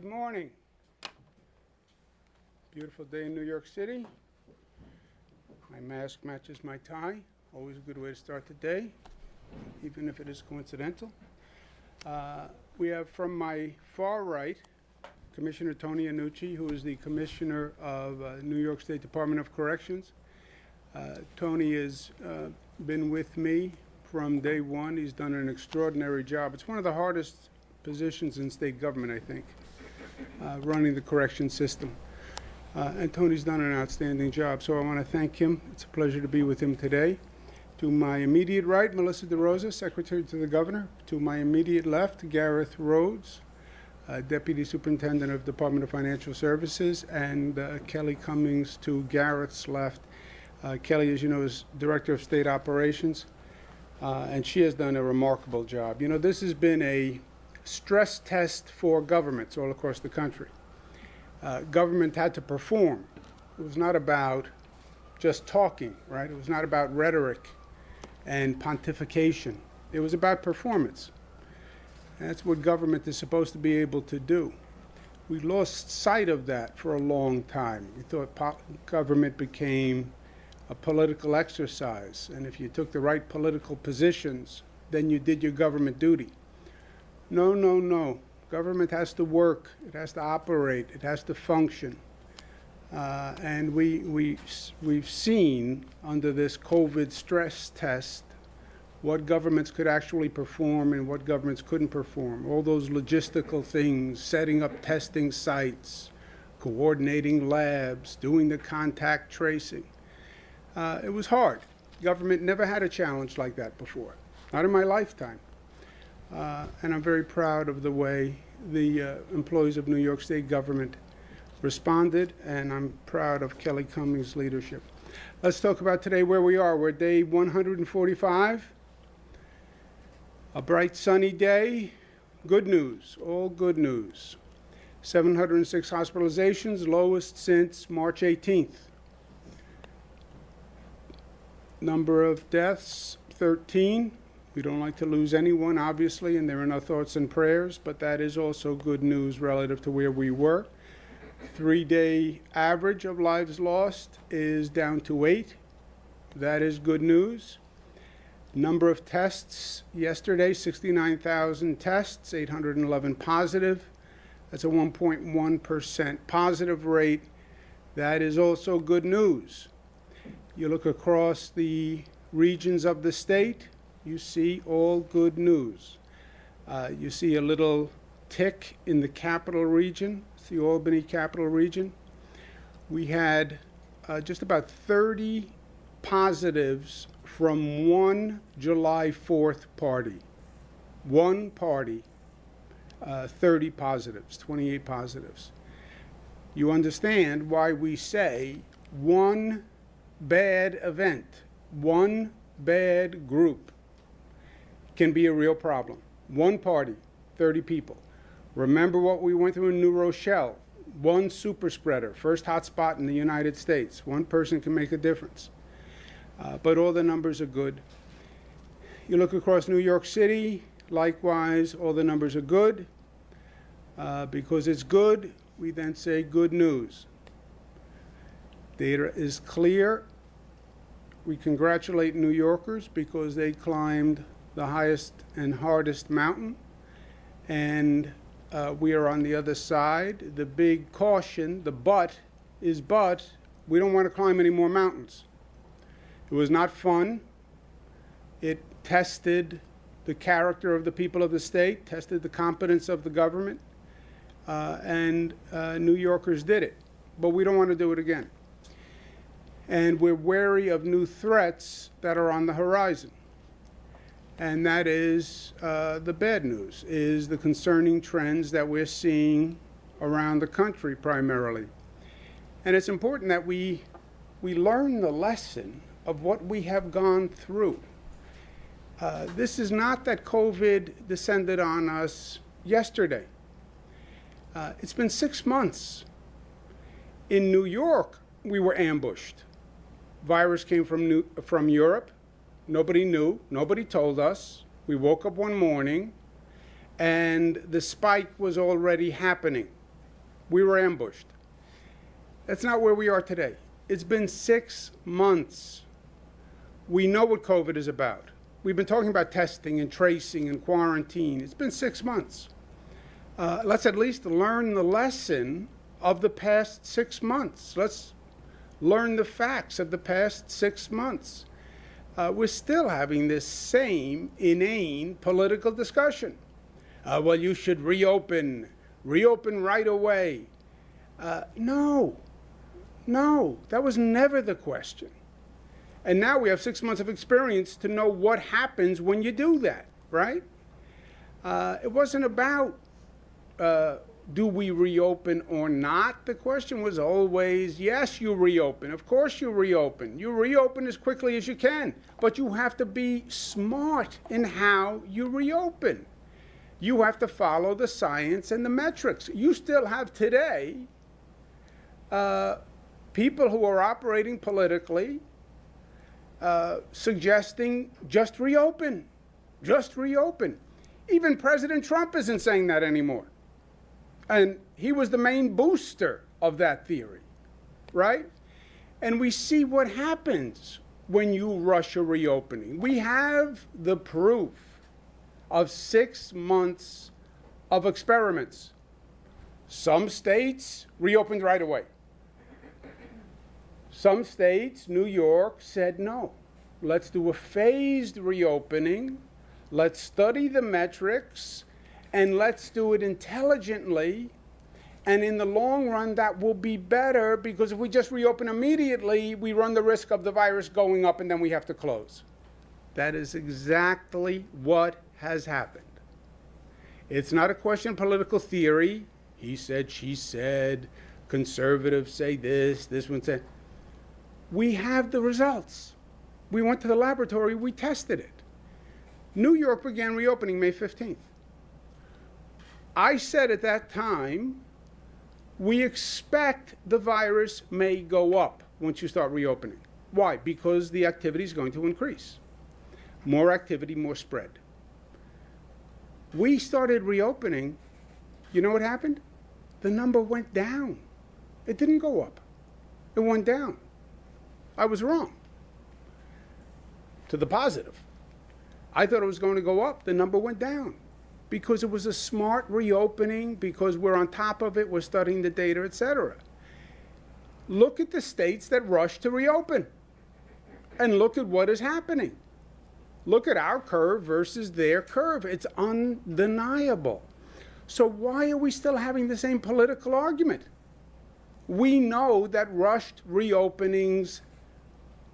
Good morning. Beautiful day in New York City. My mask matches my tie. Always a good way to start the day, even if it is coincidental. We have from my far right, Commissioner Tony Annucci, who is the Commissioner of New York State Department of Corrections. Tony has been with me from day one. He's done an extraordinary job. It's one of the hardest positions in state government, I think, running the correction system. And Tony's done an outstanding job, so I want to thank him. It's a pleasure to be with him today. To my immediate right, Melissa DeRosa, Secretary to the Governor. To my immediate left, Gareth Rhodes, Deputy Superintendent of Department of Financial Services, and Kelly Cummings to Gareth's left. Kelly, as you know, is Director of State Operations, and she has done a remarkable job. You know, this has been a stress test for governments all across the country. Government had to perform. It was not about just talking, right? It was not about rhetoric and pontification. It was about performance. And that's what government is supposed to be able to do. We lost sight of that for a long time. We thought government became a political exercise, and if you took the right political positions, then you did your government duty. No, no, no. Government has to work, it has to operate, it has to function. And we've seen under this COVID stress test what governments could actually perform and what governments couldn't perform. All those logistical things, setting up testing sites, coordinating labs, doing the contact tracing. It was hard. Government never had a challenge like that before, not in my lifetime. And I'm very proud of the way the employees of New York State government responded, and I'm proud of Kelly Cummings' leadership. Let's talk about today where we are. We're day 145. A bright sunny day. Good news, all good news. 706 hospitalizations, lowest since March 18th. Number of deaths, 13. We don't like to lose anyone, obviously, and they're in our thoughts and prayers, but that is also good news relative to where we were. 3-day average of lives lost is down to 8. That is good news. Number of tests yesterday, 69,000 tests, 811 positive. That's a 1.1% positive rate. That is also good news. You look across the regions of the state, you see all good news. You see a little tick in the capital region, it's the Albany capital region. We had just about 30 positives from one July 4th party. One party, 30 positives, 28 positives. You understand why we say one bad event, one bad group can be a real problem. One party, 30 people. Remember what we went through in New Rochelle. One super spreader, first hotspot in the United States. One person can make a difference. But all the numbers are good. You look across New York City, likewise, all the numbers are good. Because it's good, we then say good news. Data is clear. We congratulate New Yorkers because they climbed the highest and hardest mountain, and we are on the other side. The big caution, the but we don't want to climb any more mountains. It was not fun. It tested the character of the people of the state, tested the competence of the government, and New Yorkers did it. But we don't want to do it again. And we're wary of new threats that are on the horizon. And that is the bad news, is the concerning trends that we're seeing around the country primarily. And it's important that we learn the lesson of what we have gone through. This is not that COVID descended on us yesterday. It's been 6 months. In New York, we were ambushed. Virus came from Europe. Nobody knew. Nobody told us. We woke up one morning, and the spike was already happening. We were ambushed. That's not where we are today. It's been 6 months. We know what COVID is about. We've been talking about testing and tracing and quarantine. It's been 6 months. Let's at least learn the lesson of the past 6 months. Let's learn the facts of the past 6 months. We're still having this same inane political discussion. Well, you should reopen right away. No, that was never the question. And now we have 6 months of experience to know what happens when you do that, right? It wasn't about do we reopen or not. The question was always, yes, you reopen. Of course you reopen. You reopen as quickly as you can. But you have to be smart in how you reopen. You have to follow the science and the metrics. You still have today people who are operating politically suggesting just reopen. Just reopen. Even President Trump isn't saying that anymore. And he was the main booster of that theory, right? And we see what happens when you rush a reopening. We have the proof of 6 months of experiments. Some states reopened right away. Some states, New York, said no. Let's do a phased reopening. Let's study the metrics. And let's do it intelligently. And in the long run, that will be better, because if we just reopen immediately, we run the risk of the virus going up and then we have to close. That is exactly what has happened. It's not a question of political theory. He said, she said, conservatives say this, this one said. We have the results. We went to the laboratory, we tested it. New York began reopening May 15th. I said at that time, we expect the virus may go up once you start reopening. Why? Because the activity is going to increase. More activity, more spread. We started reopening. You know what happened? The number went down. It didn't go up. It went down. I was wrong. To the positive. I thought it was going to go up. The number went down. Because it was a smart reopening, because we're on top of it, we're studying the data, etc. Look at the states that rushed to reopen. And look at what is happening. Look at our curve versus their curve. It's undeniable. So why are we still having the same political argument? We know that rushed reopenings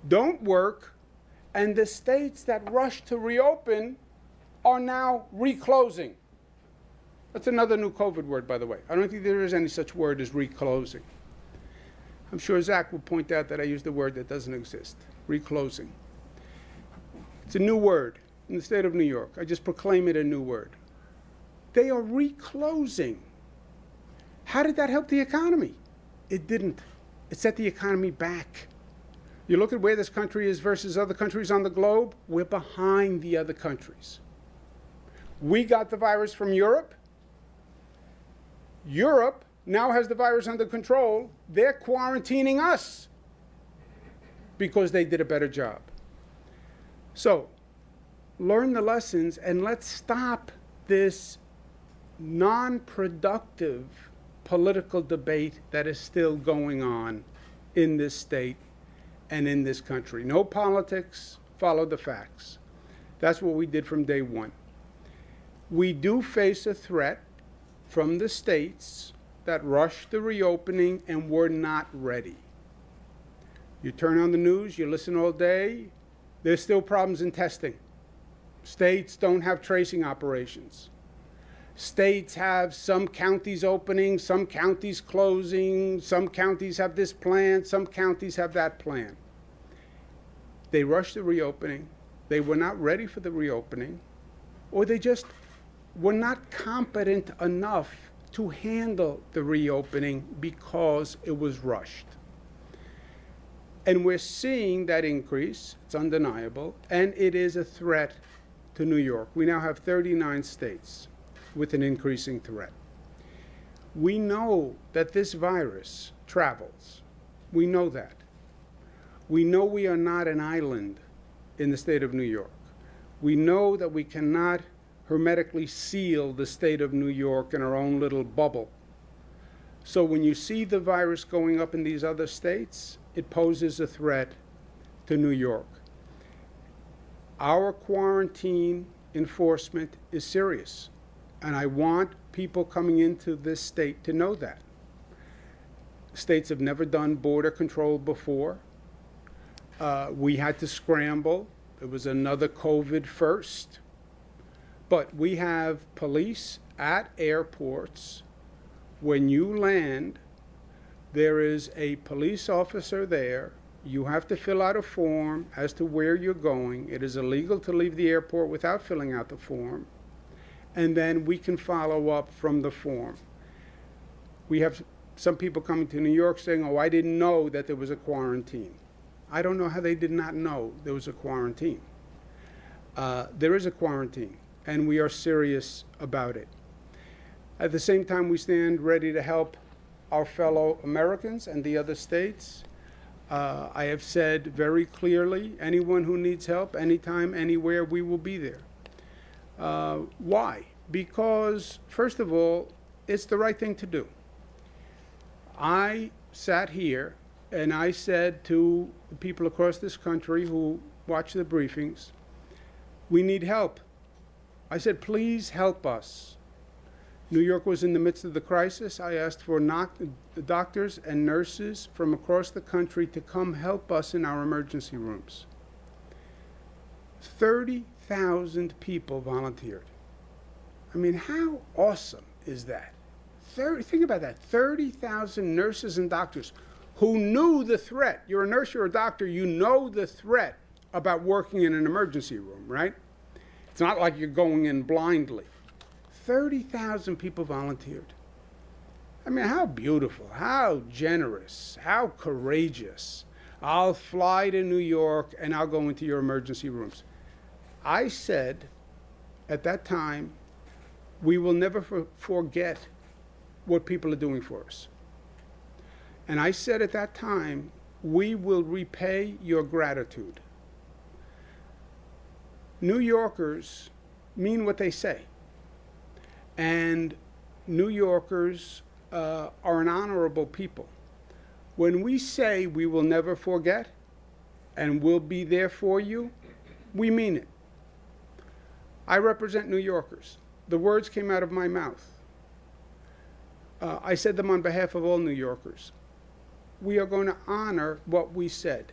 don't work, and the states that rushed to reopen are now reclosing. That's another new COVID word, by the way. I don't think there is any such word as reclosing. I'm sure Zach will point out that I used a word that doesn't exist, reclosing. It's a new word in the state of New York. I just proclaim it a new word. They are reclosing. How did that help the economy? It didn't. It set the economy back. You look at where this country is versus other countries on the globe, we're behind the other countries. We got the virus from Europe. Europe now has the virus under control. They're quarantining us because they did a better job. So, learn the lessons and let's stop this non-productive political debate that is still going on in this state and in this country. No politics, follow the facts. That's what we did from day one. We do face a threat from the states that rushed the reopening and were not ready. You turn on the news, you listen all day, there's still problems in testing. States don't have tracing operations. States have some counties opening, some counties closing, some counties have this plan, some counties have that plan. They rushed the reopening, they were not ready for the reopening, or they just were not competent enough to handle the reopening because it was rushed. And we're seeing that increase, it's undeniable, and it is a threat to New York. We now have 39 states with an increasing threat. We know that this virus travels. We know that. We know we are not an island in the state of New York. We know that we cannot hermetically seal the state of New York in our own little bubble. So when you see the virus going up in these other states, it poses a threat to New York. Our quarantine enforcement is serious, and I want people coming into this state to know that. States have never done border control before. We had to scramble. It was another COVID first. But we have police at airports. When you land, there is a police officer there. You have to fill out a form as to where you're going. It is illegal to leave the airport without filling out the form. And then we can follow up from the form. We have some people coming to New York saying, oh, I didn't know that there was a quarantine. I don't know how they did not know there was a quarantine. There is a quarantine, and we are serious about it. At the same time, we stand ready to help our fellow Americans and the other states. I have said very clearly, anyone who needs help, anytime, anywhere, we will be there. Why? Because, first of all, it's the right thing to do. I sat here and I said to the people across this country who watch the briefings, we need help. I said, please help us. New York was in the midst of the crisis. I asked for doctors and nurses from across the country to come help us in our emergency rooms. 30,000 people volunteered. I mean, how awesome is that? Think about that, 30,000 nurses and doctors who knew the threat. You're a nurse, you're a doctor, you know the threat about working in an emergency room, right? It's not like you're going in blindly. 30,000 people volunteered. I mean, how beautiful, how generous, how courageous. I'll fly to New York and I'll go into your emergency rooms. I said at that time, we will never forget what people are doing for us. And I said at that time, we will repay your gratitude. New Yorkers mean what they say. And New Yorkers are an honorable people. When we say we will never forget and we'll be there for you, we mean it. I represent New Yorkers. The words came out of my mouth. I said them on behalf of all New Yorkers. We are going to honor what we said.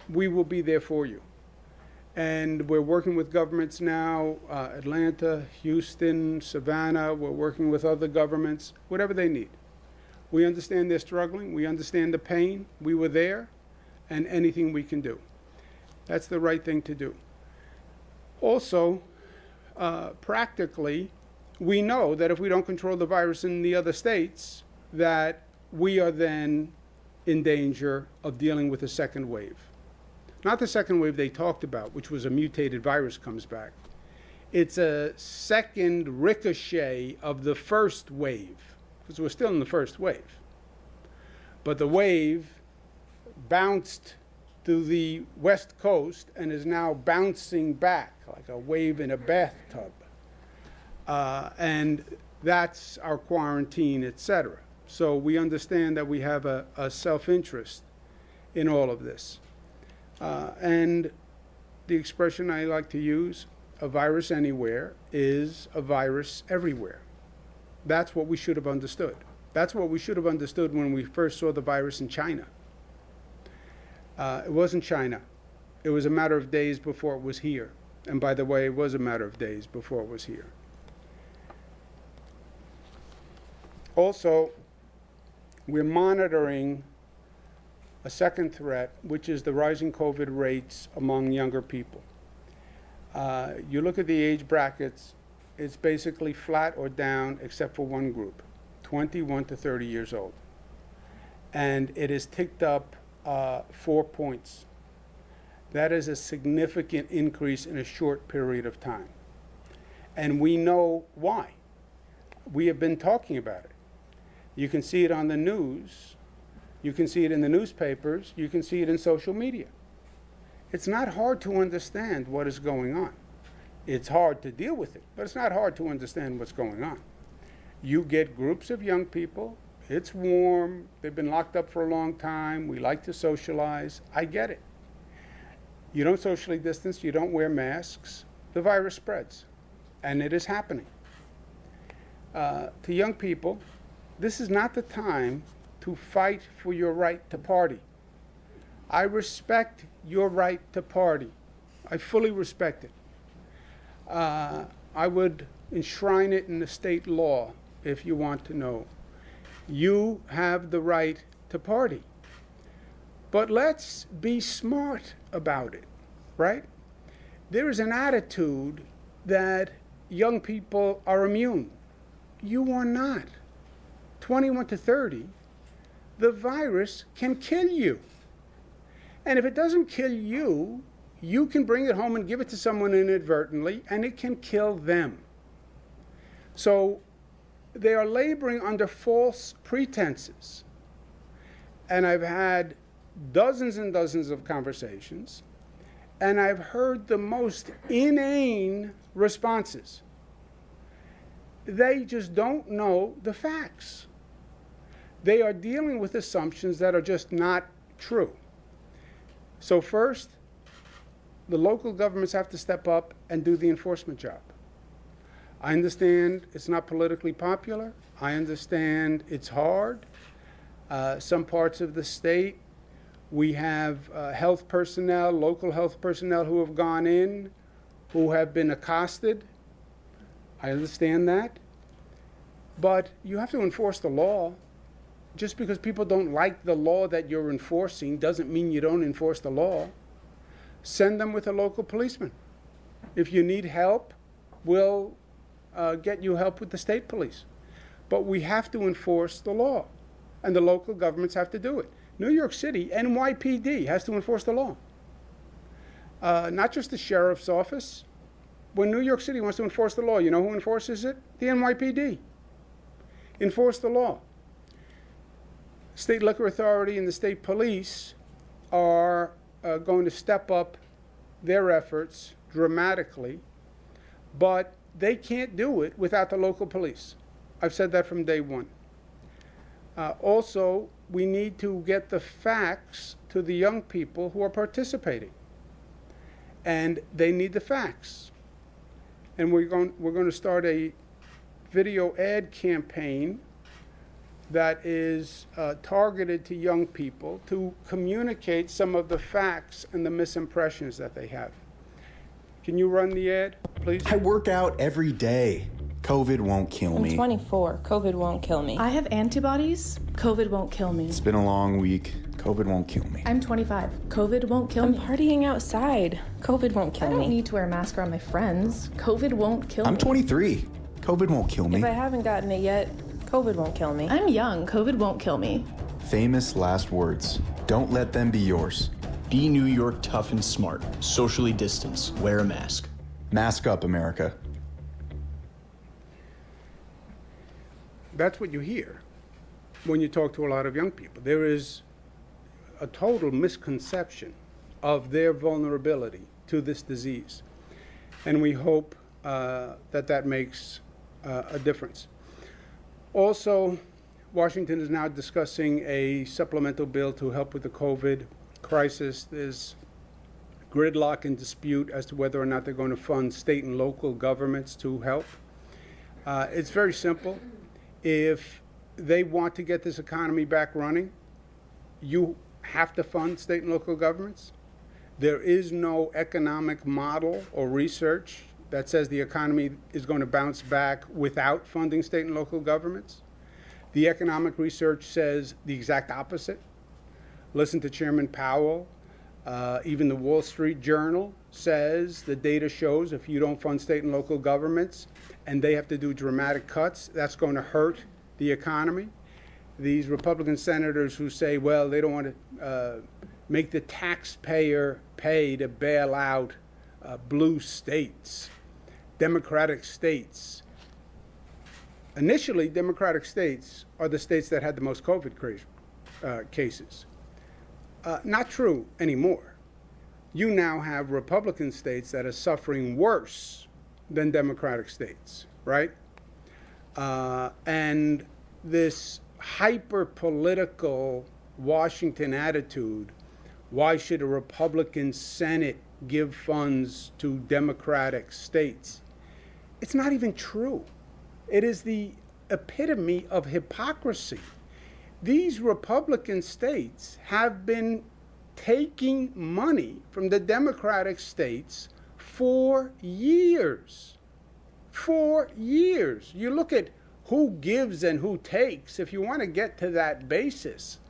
We will be there for you. And we're working with governments now, Atlanta, Houston, Savannah. We're working with other governments, whatever they need. We understand they're struggling. We understand the pain. We were there, and anything we can do. That's the right thing to do. Also, practically, we know that if we don't control the virus in the other states, that we are then in danger of dealing with a second wave. Not the second wave they talked about, which was a mutated virus comes back. It's a second ricochet of the first wave, because we're still in the first wave. But the wave bounced to the West Coast and is now bouncing back like a wave in a bathtub. And that's our quarantine, etc. So we understand that we have a self-interest in all of this. And the expression I like to use, a virus anywhere, is a virus everywhere. That's what we should have understood. That's what we should have understood when we first saw the virus in China. It wasn't China. It was a matter of days before it was here. And by the way, it was a matter of days before it was here. Also, we're monitoring a second threat, which is the rising COVID rates among younger people. You look at the age brackets, it's basically flat or down except for one group, 21 to 30 years old. And it has ticked up 4 points. That is a significant increase in a short period of time. And we know why. We have been talking about it. You can see it on the news. You can see it in the newspapers. You can see it in social media. It's not hard to understand what is going on. It's hard to deal with it, but it's not hard to understand what's going on. You get groups of young people. It's warm. They've been locked up for a long time. We like to socialize. I get it. You don't socially distance. You don't wear masks. The virus spreads, and it is happening. To young people, this is not the time to fight for your right to party. I respect your right to party. I fully respect it. I would enshrine it in the state law if you want to know. You have the right to party. But let's be smart about it, right? There is an attitude that young people are immune. You are not. 21 to 30, the virus can kill you. And if it doesn't kill you, you can bring it home and give it to someone inadvertently, and it can kill them. So they are laboring under false pretenses. And I've had dozens and dozens of conversations, and I've heard the most inane responses. They just don't know the facts. They are dealing with assumptions that are just not true. So first, the local governments have to step up and do the enforcement job. I understand it's not politically popular. I understand it's hard. Some parts of the state, we have health personnel, local health personnel who have gone in, who have been accosted. I understand that. But you have to enforce the law. Just because people don't like the law that you're enforcing doesn't mean you don't enforce the law. Send them with a local policeman. If you need help, we'll get you help with the state police. But we have to enforce the law, and the local governments have to do it. New York City, NYPD has to enforce the law. Not just the sheriff's office. When New York City wants to enforce the law, you know who enforces it? The NYPD. Enforce the law. State Liquor Authority and the state police are going to step up their efforts dramatically, but they can't do it without the local police. I've said that from day one. Also, we need to get the facts to the young people who are participating, and they need the facts. And we're going to start a video ad campaign that is targeted to young people to communicate some of the facts and the misimpressions that they have. Can you run the ad, please? I work out every day. COVID won't kill me. I'm 24. COVID won't kill me. I have antibodies. COVID won't kill me. It's been a long week. COVID won't kill me. I'm 25. COVID won't kill me. I'm partying outside. COVID won't kill me. I don't need to wear a mask around my friends. COVID won't kill me. I'm 23. COVID won't kill me. If I haven't gotten it yet, COVID won't kill me. I'm young. COVID won't kill me. Famous last words. Don't let them be yours. Be New York tough and smart. Socially distance. Wear a mask. Mask up, America. That's what you hear when you talk to a lot of young people. There is a total misconception of their vulnerability to this disease. And we hope that makes a difference. Also, Washington is now discussing a supplemental bill to help with the COVID crisis. There's gridlock and dispute as to whether or not they're going to fund state and local governments to help. It's very simple. If they want to get this economy back running, you have to fund state and local governments. There is no economic model or research that says the economy is going to bounce back without funding state and local governments. The economic research says the exact opposite. Listen to Chairman Powell. Even the Wall Street Journal says the data shows if you don't fund state and local governments and they have to do dramatic cuts, that's going to hurt the economy. These Republican senators who say, well, they don't want to make the taxpayer pay to bail out blue states, Democratic states. Initially, Democratic states are the states that had the most COVID cases. Not true anymore. You now have Republican states that are suffering worse than Democratic states, right? And this hyper-political Washington attitude, why should a Republican Senate give funds to Democratic states? It's not even true. It is the epitome of hypocrisy. These Republican states have been taking money from the Democratic states for years. For years. You look at who gives and who takes, if you want to get to that basis.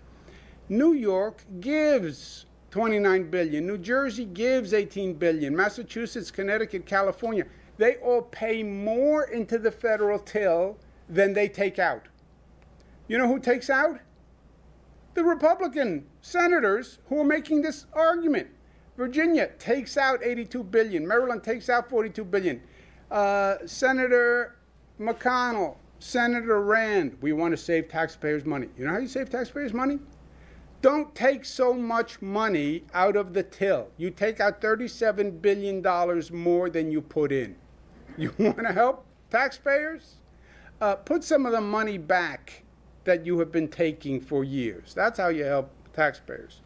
New York gives $29 billion. New Jersey gives $18 billion. Massachusetts, Connecticut, California, they all pay more into the federal till than they take out. You know who takes out? The Republican senators who are making this argument. Virginia takes out $82 billion. Maryland takes out $42 billion. Senator McConnell, Senator Rand, we want to save taxpayers' money. You know how you save taxpayers' money? Don't take so much money out of the till. You take out $37 billion more than you put in. You want to help taxpayers? Put some of the money back that you have been taking for years. That's how you help taxpayers.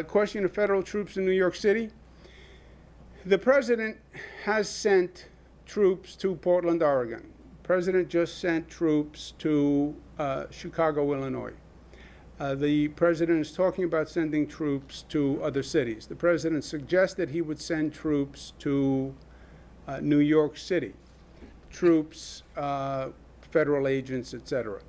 Question of federal troops in New York City. The president has sent troops to Portland, Oregon. The president just sent troops to Chicago, Illinois. The president is talking about sending troops to other cities. The president suggested he would send troops to New York City, troops, federal agents, etc.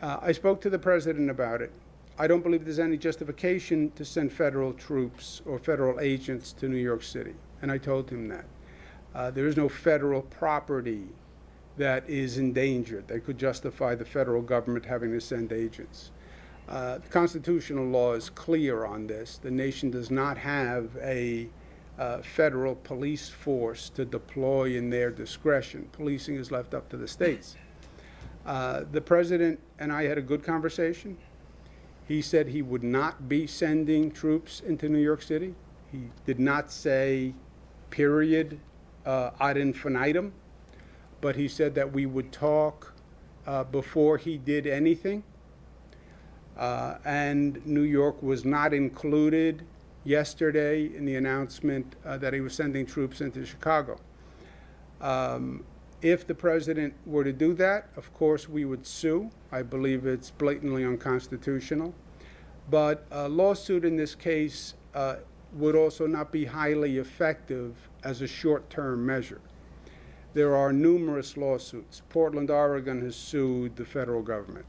I spoke to the president about it. I don't believe there's any justification to send federal troops or federal agents to New York City, and I told him that. There is no federal property that is endangered that could justify the federal government having to send agents. The constitutional law is clear on this. The nation does not have a federal police force to deploy in their discretion. Policing is left up to the states. The president and I had a good conversation. He said he would not be sending troops into New York City. He did not say, period, ad infinitum, but he said that we would talk before he did anything. And New York was not included yesterday in the announcement that he was sending troops into Chicago. If the president were to do that, of course, we would sue. I believe it's blatantly unconstitutional. But a lawsuit in this case would also not be highly effective as a short-term measure. There are numerous lawsuits. Portland, Oregon has sued the federal government.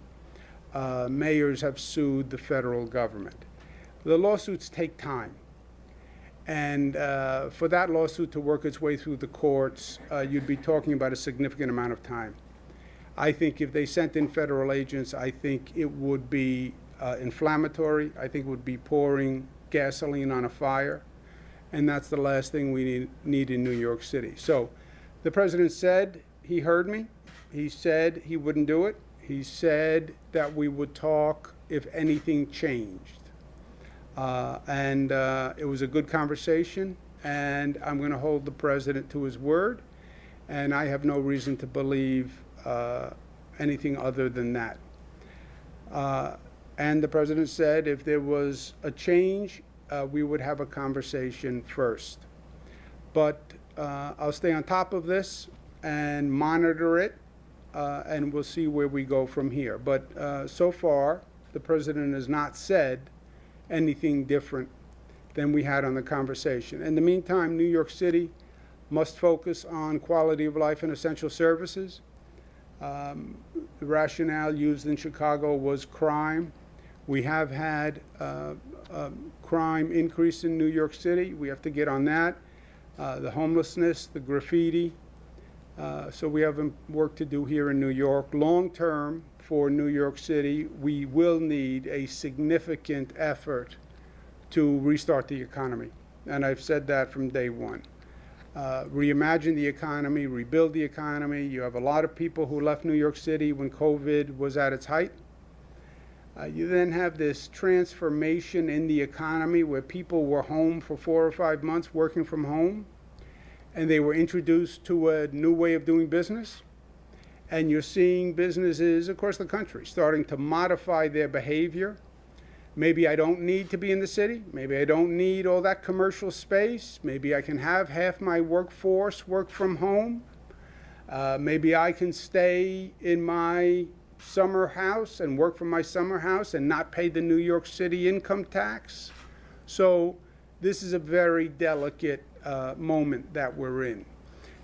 Mayors have sued the federal government. The lawsuits take time. And for that lawsuit to work its way through the courts, you'd be talking about a significant amount of time. I think if they sent in federal agents, I think it would be inflammatory. I think it would be pouring gasoline on a fire. And that's the last thing we need in New York City. So the president said he heard me. He said he wouldn't do it. He said that we would talk if anything changed. It was a good conversation, and I'm going to hold the president to his word, and I have no reason to believe anything other than that. And the president said if there was a change, we would have a conversation first. But I'll stay on top of this and monitor it, and we'll see where we go from here. But so far, the president has not said anything different than we had on the conversation. In the meantime, New York City must focus on quality of life and essential services. The rationale used in Chicago was crime. We have had crime increase in New York City. We have to get on that. The homelessness, the graffiti. So we have work to do here in New York. Long term, for New York City, we will need a significant effort to restart the economy. And I've said that from day one. reimagine the economy, rebuild the economy. You have a lot of people who left New York City when COVID was at its height. You then have this transformation in the economy where people were home for 4 or 5 months working from home, and they were introduced to a new way of doing business. And you're seeing businesses across the country starting to modify their behavior. Maybe I don't need to be in the city. Maybe I don't need all that commercial space. Maybe I can have half my workforce work from home. Maybe I can stay in my summer house and work from my summer house and not pay the New York City income tax. So this is a very delicate moment that we're in.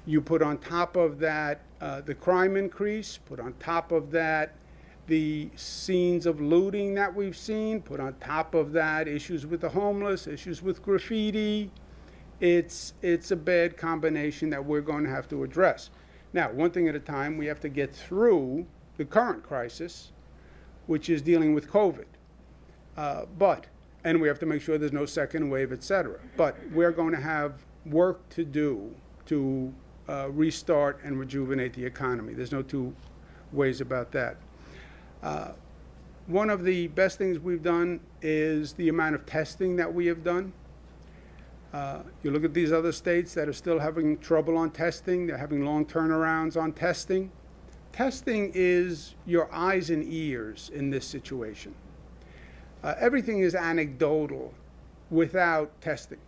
You put on top of that the crime increase, put on top of that the scenes of looting that we've seen, put on top of that issues with the homeless, issues with graffiti. It's a bad combination that we're going to have to address. Now, one thing at a time, we have to get through the current crisis, which is dealing with COVID. And we have to make sure there's no second wave, et cetera. But we're going to have work to do to restart and rejuvenate the economy. There's no two ways about that. One of the best things we've done is the amount of testing that we have done. You look at these other states that are still having trouble on testing. They're having long turnarounds on testing. Testing is your eyes and ears in this situation. Everything is anecdotal without testing.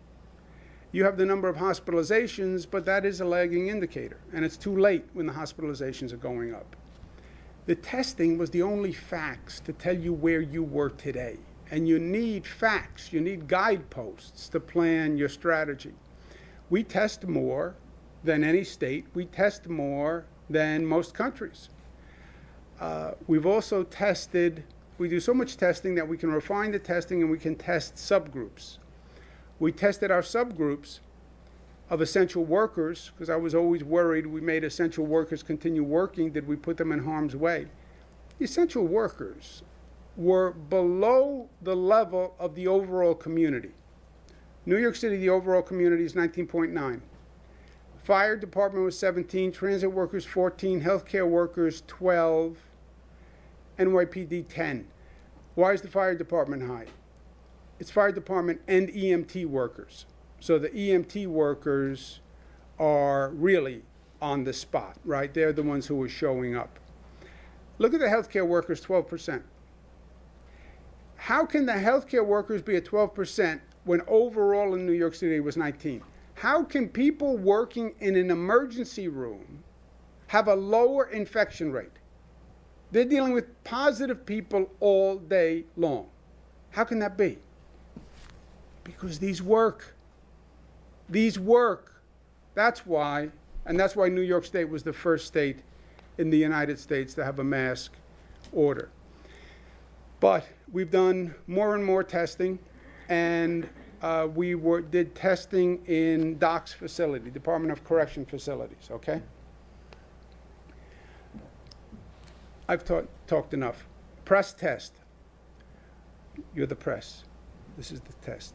You have the number of hospitalizations, but that is a lagging indicator, and it's too late when the hospitalizations are going up. The testing was the only facts to tell you where you were today, and you need facts, you need guideposts to plan your strategy. We test more than any state. We test more than most countries. We've also tested, we do so much testing that we can refine the testing and we can test subgroups. We tested our subgroups of essential workers, because I was always worried we made essential workers continue working. Did we put them in harm's way? The essential workers were below the level of the overall community. New York City, the overall community is 19.9. Fire department was 17, transit workers 14, healthcare workers 12, NYPD 10. Why is the fire department high? It's fire department and EMT workers. So the EMT workers are really on the spot, right? They're the ones who are showing up. Look at the healthcare workers, 12%. How can the healthcare workers be at 12% when overall in New York City it was 19? How can people working in an emergency room have a lower infection rate? They're dealing with positive people all day long. How can that be? Because these work. These work. That's why, and that's why New York State was the first state in the United States to have a mask order. But we've done more and more testing, and we did testing in DOC's facility, Department of Correction facilities, okay? I've talked enough. Press test. You're the press. This is the test.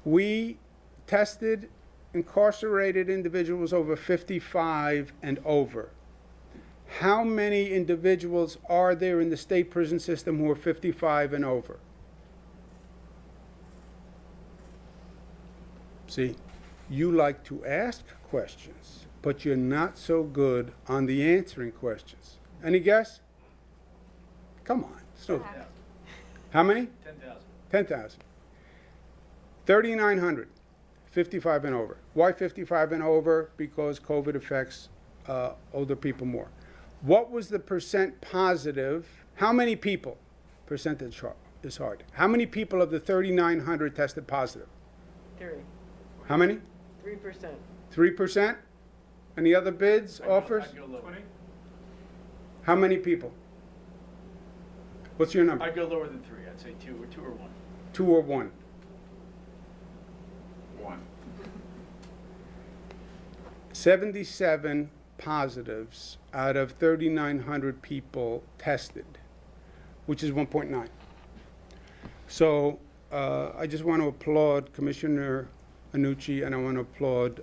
We tested incarcerated individuals over 55 and over. How many individuals are there in the state prison system who are 55 and over? See, you like to ask questions, but you're not so good on the answering questions. Any guess? Come on. So, how many? 10,000. 10,000. 3,900, 55 and over. Why 55 and over? Because COVID affects older people more. What was the percent positive? How many people? Percentage is hard. How many people of the 3,900 tested positive? 3. How many? 3%. 3%? Any other bids, offers? I'd go lower. 20? How many people? What's your number? I'd go lower than 3. I'd say 2 or 1. 2 or 1? 1. 77 positives out of 3,900 people tested, which is 1.9. So I just want to applaud Commissioner Annucci, and I want to applaud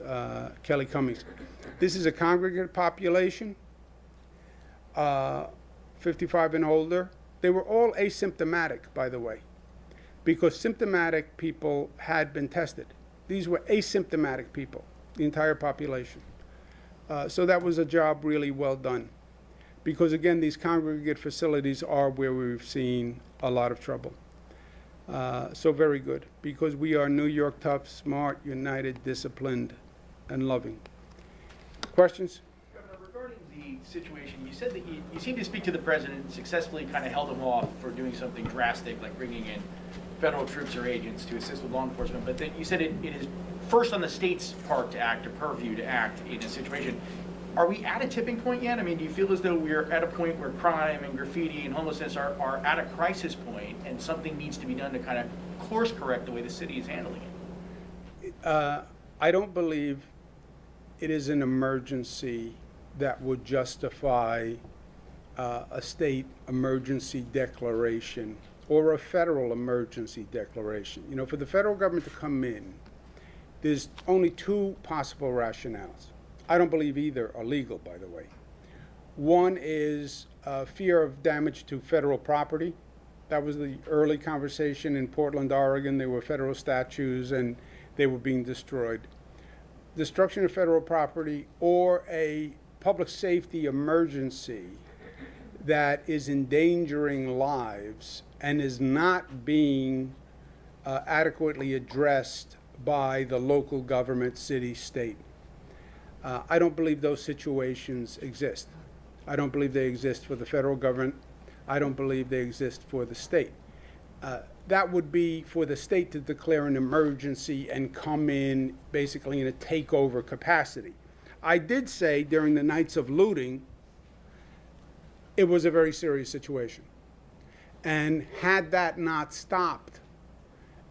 Kelly Cummings. This is a congregate population, 55 and older. They were all asymptomatic, by the way, because symptomatic people had been tested. These were asymptomatic people, the entire population. So that was a job really well done. Because again, these congregate facilities are where we've seen a lot of trouble. So very good, because we are New York tough, smart, united, disciplined, and loving. Questions? Governor, regarding the situation, you said that you seem to speak to the president and successfully kind of held him off for doing something drastic, like bringing in federal troops or agents to assist with law enforcement, but then you said it is first on the state's part to act, or purview to act in a situation. Are we at a tipping point yet? I mean, do you feel as though we're at a point where crime and graffiti and homelessness are at a crisis point and something needs to be done to kind of course correct the way the city is handling it? I don't believe it is an emergency that would justify a state emergency declaration or a federal emergency declaration. You know, for the federal government to come in, there's only two possible rationales. I don't believe either are legal, by the way. One is fear of damage to federal property. That was the early conversation in Portland, Oregon. There were federal statues and they were being destroyed. Destruction of federal property or a public safety emergency that is endangering lives and is not being adequately addressed by the local government, city, state. I don't believe those situations exist. I don't believe they exist for the federal government. I don't believe they exist for the state. That would be for the state to declare an emergency and come in basically in a takeover capacity. I did say during the nights of looting, it was a very serious situation. And had that not stopped,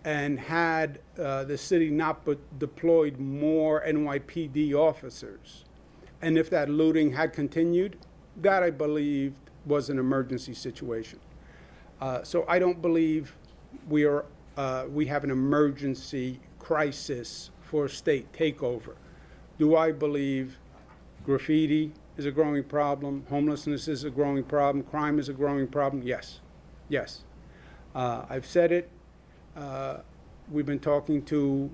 and had the city not deployed more NYPD officers, and if that looting had continued, that I believe was an emergency situation. So I don't believe we have an emergency crisis for state takeover. Do I believe graffiti is a growing problem, homelessness is a growing problem, crime is a growing problem? Yes, yes. I've said it. We've been talking to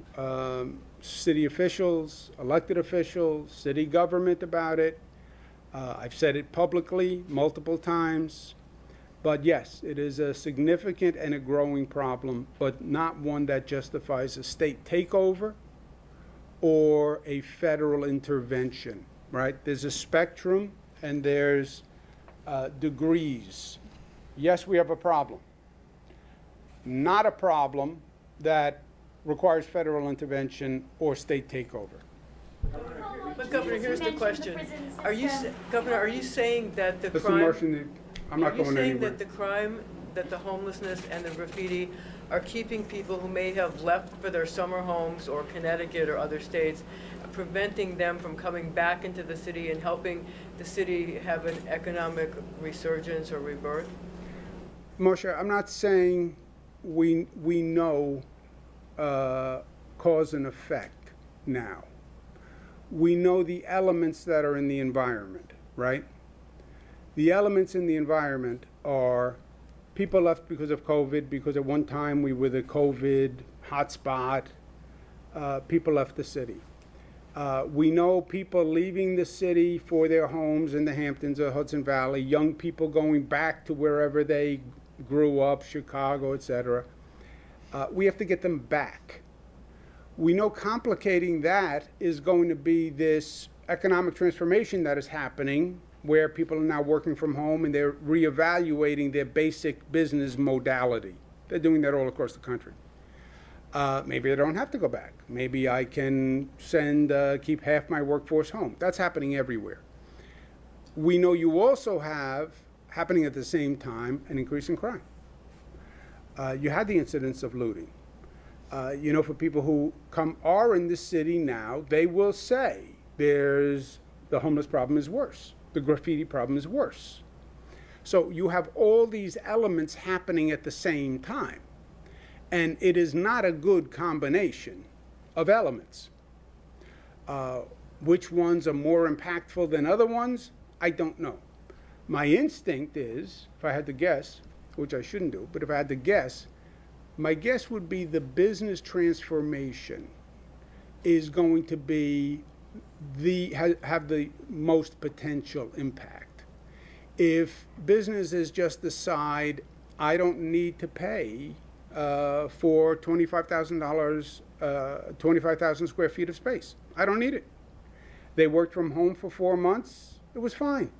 city officials, elected officials, city government about it. I've said it publicly multiple times. But yes, it is a significant and a growing problem, but not one that justifies a state takeover or a federal intervention, right? There's a spectrum and there's degrees. Yes, we have a problem. Not a problem that requires federal intervention or state takeover. But Governor, here's the question: Governor, are you saying that the Mr. crime? Martian, I'm not going Are you saying anywhere. that the crime, that the homelessness and the graffiti are keeping people who may have left for their summer homes or Connecticut or other states, preventing them from coming back into the city and helping the city have an economic resurgence or rebirth? Moshe, I'm not saying we know cause and effect now. We know the elements that are in the environment, right? The elements in the environment are people left because of COVID, because at one time we were the COVID hotspot. People left the city. We know people leaving the city for their homes in the Hamptons or Hudson Valley, young people going back to wherever they grew up, Chicago, etc. We have to get them back. We know complicating that is going to be this economic transformation that is happening, where people are now working from home and they're reevaluating their basic business modality. They're doing that all across the country. Maybe I don't have to go back. Maybe I can keep half my workforce home. That's happening everywhere. We know you also have, happening at the same time, an increase in crime. You had the incidents of looting. You know, for people who are in this city now, they will say the homeless problem is worse. The graffiti problem is worse. So you have all these elements happening at the same time. And it is not a good combination of elements. Which ones are more impactful than other ones? I don't know. My instinct is, if I had to guess, which I shouldn't do, but if I had to guess, my guess would be the business transformation is going to be have the most potential impact. If businesses just decide, I don't need to pay for $25,000, 25,000 square feet of space. I don't need it. They worked from home for 4 months. It was fine.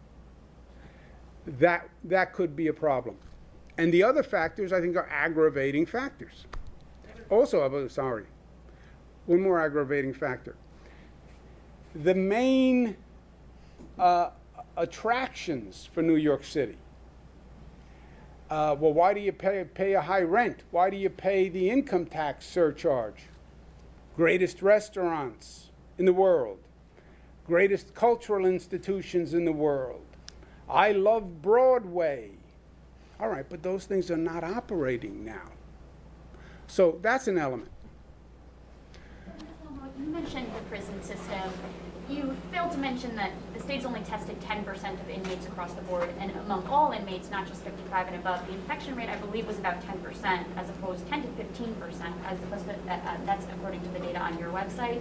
That could be a problem. And the other factors, I think, are aggravating factors. Also, one more aggravating factor. The main attractions for New York City. Well, why do you pay a high rent? Why do you pay the income tax surcharge? Greatest restaurants in the world. Greatest cultural institutions in the world. I love Broadway. All right, but those things are not operating now. So that's an element. You mentioned the prison system. You failed to mention that the state's only tested 10% of inmates across the board, and among all inmates, not just 55 and above, the infection rate, I believe, was about 10%, as opposed 10 to 15%, as opposed to that's according to the data on your website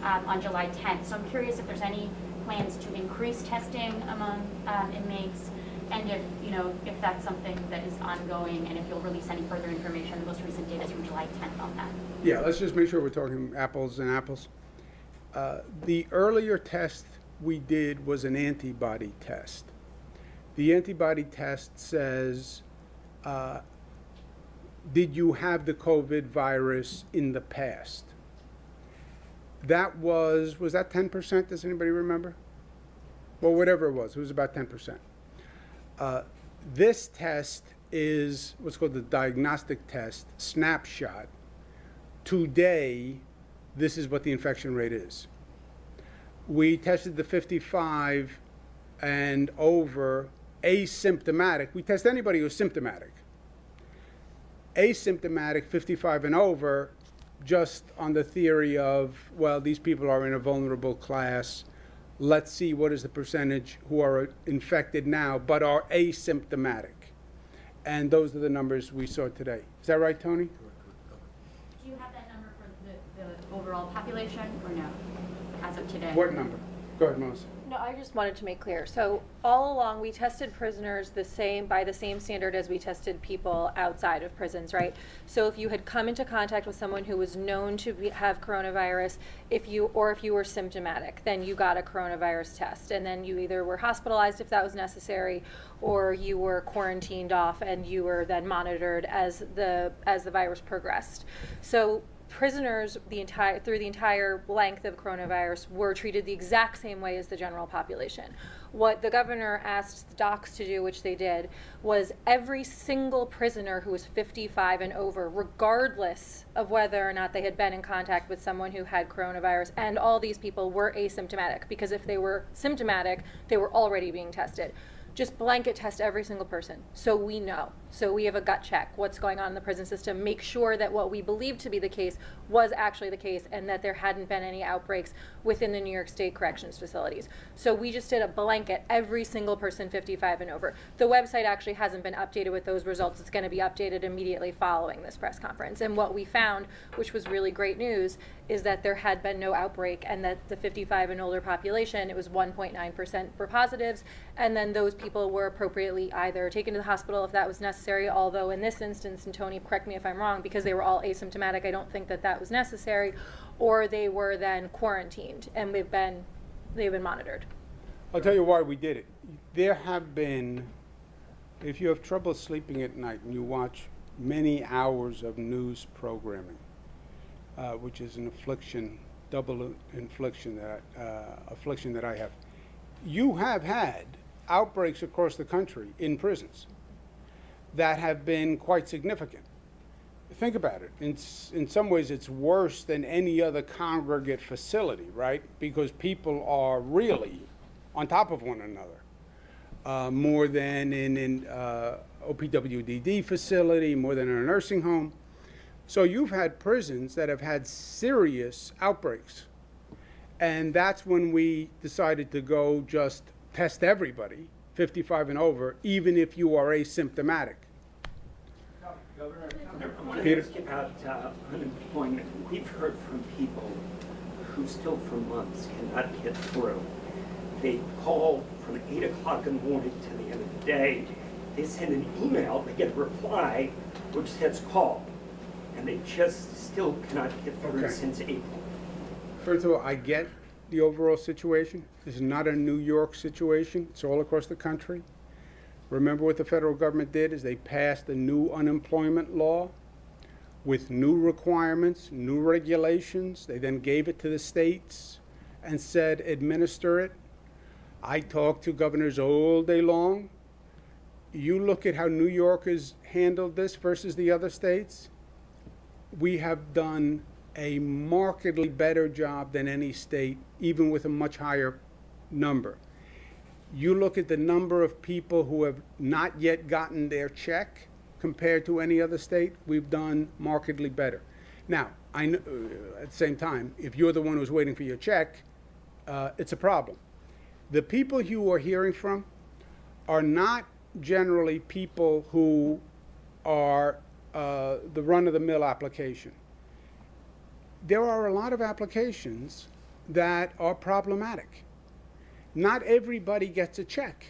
on July 10th. So I'm curious if there's any plans to increase testing among inmates, and if that's something that is ongoing, and if you'll release any further information. The most recent data is from July 10th on that. Yeah, let's just make sure we're talking apples and apples. The earlier test we did was an antibody test. The antibody test says, did you have the COVID virus in the past? That was that 10%? Does anybody remember? Well, whatever it was about 10%. This test is what's called the diagnostic test, snapshot. Today, this is what the infection rate is. We tested the 55 and over asymptomatic. We test anybody who's symptomatic. Asymptomatic 55 and over, just on the theory of, well, these people are in a vulnerable class. Let's see what is the percentage who are infected now but are asymptomatic. And those are the numbers we saw today. Is that right, Tony? Do you have that number for the overall population, or no, as of today? What number? Go ahead, Melissa. No, I just wanted to make clear. So all along, we tested prisoners by the same standard as we tested people outside of prisons, right? So if you had come into contact with someone who was known to have coronavirus, if you were symptomatic, then you got a coronavirus test, and then you either were hospitalized if that was necessary, or you were quarantined off, and you were then monitored as the virus progressed. So prisoners through the entire length of coronavirus were treated the exact same way as the general population. What the governor asked the docs to do, which they did, was every single prisoner who was 55 and over, regardless of whether or not they had been in contact with someone who had coronavirus, and all these people were asymptomatic, because if they were symptomatic, they were already being tested. Just blanket test every single person, so we know. So we have a gut check what's going on in the prison system, make sure that what we believe to be the case was actually the case, and that there hadn't been any outbreaks within the New York State corrections facilities. So we just did a blanket, every single person 55 and over. The website actually hasn't been updated with those results. It's going to be updated immediately following this press conference. And what we found, which was really great news, is that there had been no outbreak, and that the 55 and older population, it was 1.9% for positives, and then those people were appropriately either taken to the hospital if that was necessary, although in this instance, and Tony, correct me if I'm wrong, because they were all asymptomatic, I don't think that that was necessary, or they were then quarantined, and they've been monitored. I'll tell you why we did it. There have been, if you have trouble sleeping at night and you watch many hours of news programming, which is an affliction, double affliction that I have, you have had outbreaks across the country in prisons that have been quite significant. Think about it. In some ways, it's worse than any other congregate facility, right? Because people are really on top of one another, more than in OPWDD facility, more than in a nursing home. So you've had prisons that have had serious outbreaks. And that's when we decided to go just test everybody, 55 and over, even if you are asymptomatic. Governor, I want to Peter? ask you about unemployment. We've heard from people who still for months cannot get through. They call from 8 o'clock in the morning to the end of the day. They send an email, they get a reply, which says call. And they just still cannot get through Okay. since April. First of all, I get the overall situation. This is not a New York situation. It's all across the country. Remember what the federal government did is they passed a new unemployment law with new requirements, new regulations. They then gave it to the states and said, administer it. I talked to governors all day long. You look at how New York has handled this versus the other states. We have done a markedly better job than any state, even with a much higher number. You look at the number of people who have not yet gotten their check compared to any other state, we've done markedly better. Now, I know, at the same time, if you're the one who's waiting for your check, it's a problem. The people you are hearing from are not generally people who are the run-of-the-mill application. There are a lot of applications that are problematic. Not everybody gets a check.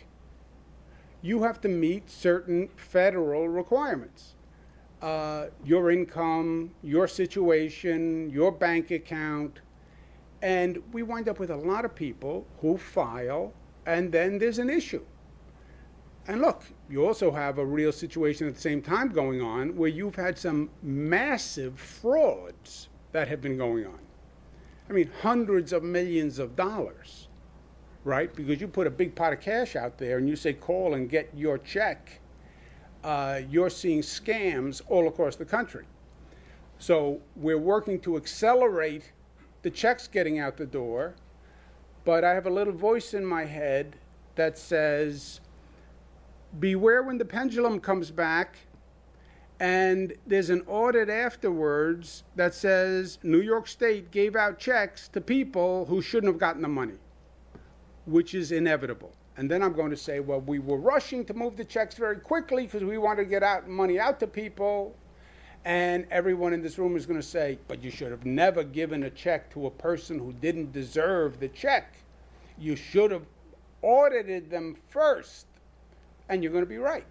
You have to meet certain federal requirements. Your income, your situation, your bank account. And we wind up with a lot of people who file, and then there's an issue. And look, you also have a real situation at the same time going on where you've had some massive frauds that have been going on. I mean, hundreds of millions of dollars, right? Because you put a big pot of cash out there and you say, call and get your check. You're seeing scams all across the country. So we're working to accelerate the checks getting out the door. But I have a little voice in my head that says, beware when the pendulum comes back and there's an audit afterwards that says New York State gave out checks to people who shouldn't have gotten the money, which is inevitable. And then I'm going to say, well, we were rushing to move the checks very quickly because we wanted to get money out to people. And everyone in this room is going to say, but you should have never given a check to a person who didn't deserve the check. You should have audited them first. And you're going to be right.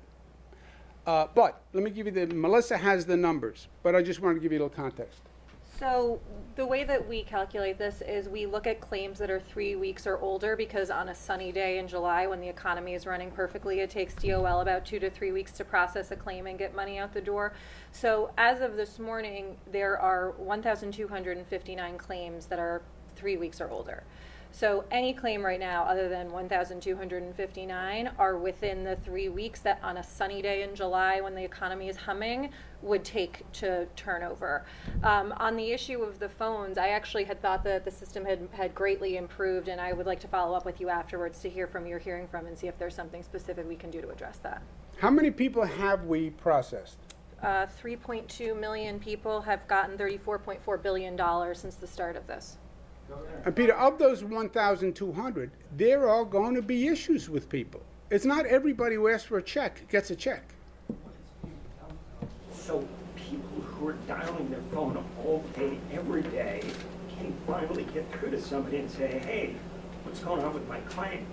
But let me give you Melissa has the numbers, but I just wanted to give you a little context. So the way that we calculate this is we look at claims that are 3 weeks or older, because on a sunny day in July when the economy is running perfectly, it takes DOL about 2 to 3 weeks to process a claim and get money out the door. So as of this morning, there are 1,259 claims that are 3 weeks or older. So any claim right now other than 1,259 are within the 3 weeks that on a sunny day in July when the economy is humming would take to turn over. On the issue of the phones, I actually had thought that the system had greatly improved, and I would like to follow up with you afterwards to hear from your hearing from and see if there's something specific we can do to address that. How many people have we processed? 3.2 million people have gotten $34.4 billion since the start of this. And Peter, of those 1,200, there are going to be issues with people. It's not everybody who asks for a check gets a check. So people who are dialing their phone all day, every day, can finally get through to somebody and say, hey, what's going on with my claim?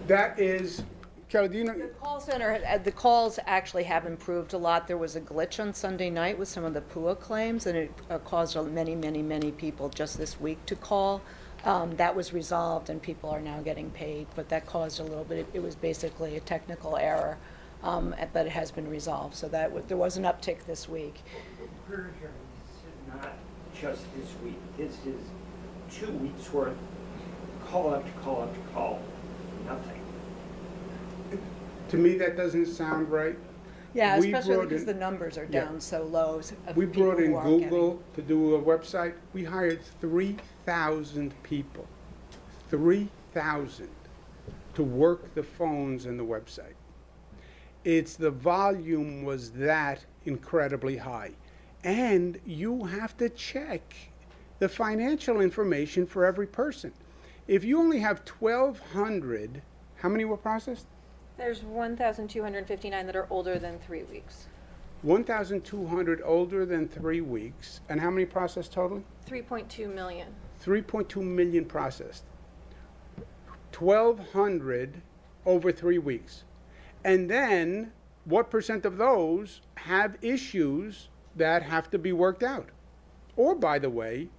That is, Kelly, do you know? The call center, the calls actually have improved a lot. There was a glitch on Sunday night with some of the PUA claims, and it caused many people just this week to call. That was resolved, and people are now getting paid, but that caused a little bit. It was basically a technical error, but it has been resolved. So that there was an uptick this week. We're hearing this is not just this week. This is 2 weeks worth, call after call after call, nothing. To me, that doesn't sound right. Yeah, We especially brought because in- the numbers are Yeah. down so low. Of We people brought in who aren't Google to do a website. We hired 3,000 people, 3,000 to work the phones and the website. It's the volume was that incredibly high. And you have to check the financial information for every person. If you only have 1,200, how many were processed? There's 1,259 that are older than 3 weeks. 1,200 older than 3 weeks. And how many processed totally? 3.2 million. 3.2 million processed. 1,200 over 3 weeks. And then what percent of those have issues that have to be worked out? Or, by the way,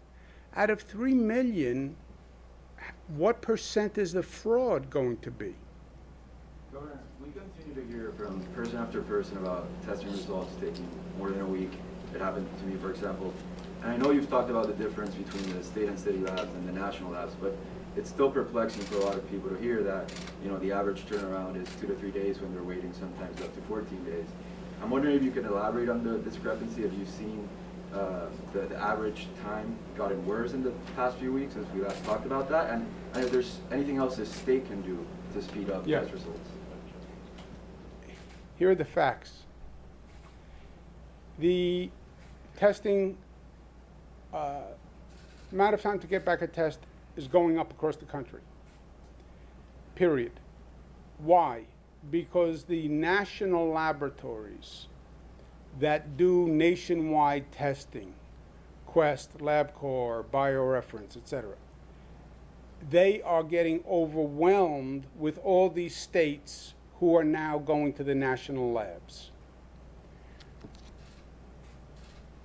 out of 3 million, what percent is the fraud going to be? Governor, we continue to hear from person after person about testing results taking more than a week. It happened to me, for example. And I know you've talked about the difference between the state and city labs and the national labs, but it's still perplexing for a lot of people to hear that, you know, the average turnaround is 2 to 3 days when they're waiting sometimes up to 14 days. I'm wondering if you can elaborate on the discrepancy. Have you seen the average time gotten worse in the past few weeks since we last talked about that? And if there's anything else the state can do to speed up test results? Here are the facts. The testing, amount of time to get back a test is going up across the country. Period. Why? Because the national laboratories that do nationwide testing, Quest, LabCorp, BioReference, etc., they are getting overwhelmed with all these states who are now going to the national labs.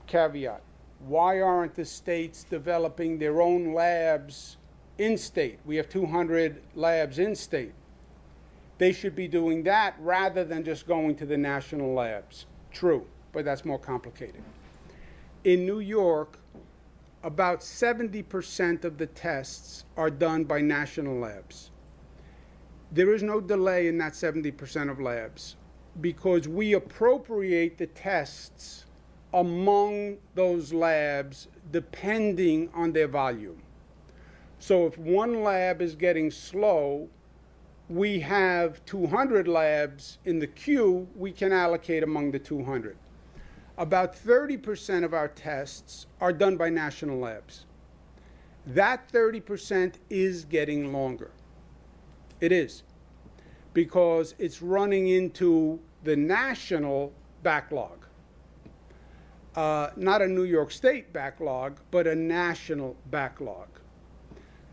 Caveat: why aren't the states developing their own labs in-state? We have 200 labs in-state. They should be doing that rather than just going to the national labs. True, but that's more complicated. In New York, about 70% of the tests are done by national labs. There is no delay in that 70% of labs because we appropriate the tests among those labs depending on their volume. So if one lab is getting slow, we have 200 labs in the queue we can allocate among the 200. About 30% of our tests are done by national labs. That 30% is getting longer. It is, because it's running into the national backlog. Not a New York State backlog, but a national backlog.